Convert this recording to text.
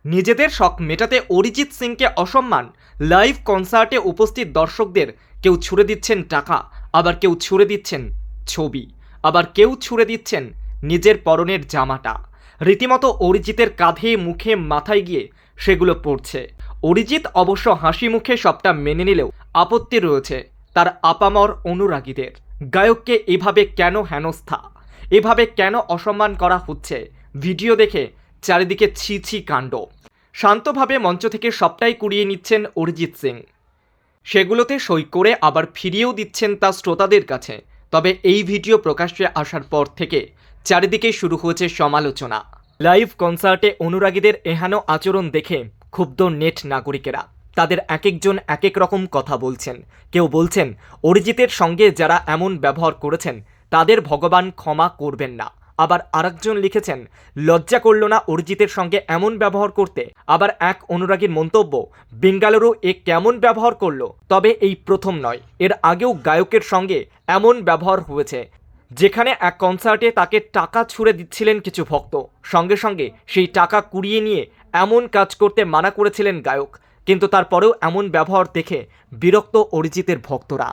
নিজেদের শখ মেটাতে অরিজিৎ সিংকে অসম্মান। লাইভ কনসার্টে উপস্থিত দর্শকদের কেউ ছুড়ে দিচ্ছেন টাকা, আবার কেউ ছুড়ে দিচ্ছেন ছবি, আবার কেউ ছুড়ে দিচ্ছেন নিজের পরনের জামাটা। রীতিমতো অরিজিতের কাঁধে মুখে মাথায় গিয়ে সেগুলো পড়ছে। অরিজিৎ অবশ্য হাসি মুখে সবটা মেনে নিলেও আপত্তি রয়েছে তার আপামর অনুরাগীদের। গায়ককে এভাবে কেন হেনস্থা, এভাবে কেন অসম্মান করা হচ্ছে, ভিডিও দেখে চারিদিকে ছি ছি কাণ্ড। শান্তভাবে মঞ্চ থেকে সবটাই কুড়িয়ে নিচ্ছেন অরিজিৎ সিং, সেগুলোতে সই করে আবার ফিরিয়েও দিচ্ছেন তার শ্রোতাদের কাছে। তবে এই ভিডিও প্রকাশ্যে আসার পর থেকে চারিদিকে শুরু হয়েছে সমালোচনা। লাইভ কনসার্টে অনুরাগীদের এহেন আচরণ দেখে ক্ষুব্ধ নেট নাগরিকেরা। তাদের এক একজন এক এক রকম কথা বলছেন। কেউ বলছেন অরিজিতের সঙ্গে যারা এমন ব্যবহার করেছেন তাদের ভগবান ক্ষমা করবেন না। আবার আরেকজন লিখেছেন লজ্জা করল না অরিজিতের সঙ্গে এমন ব্যবহার করতে। আবার এক অনুরাগীর মন্তব্য, বেঙ্গালুরু এ কেমন ব্যবহার করলো, তবে এই প্রথম নয়, এর আগেও গায়কের সঙ্গে এমন ব্যবহার হয়েছে, যেখানে এক কনসার্টে তাকে টাকা ছুড়ে দিচ্ছিলেন কিছু ভক্ত, সঙ্গে সঙ্গে সেই টাকা কুড়িয়ে নিয়ে এমন কাজ করতে মানা করেছিলেন গায়ক, কিন্তু তারপরেও এমন ব্যবহার দেখে বিরক্ত অরিজিতের ভক্তরা।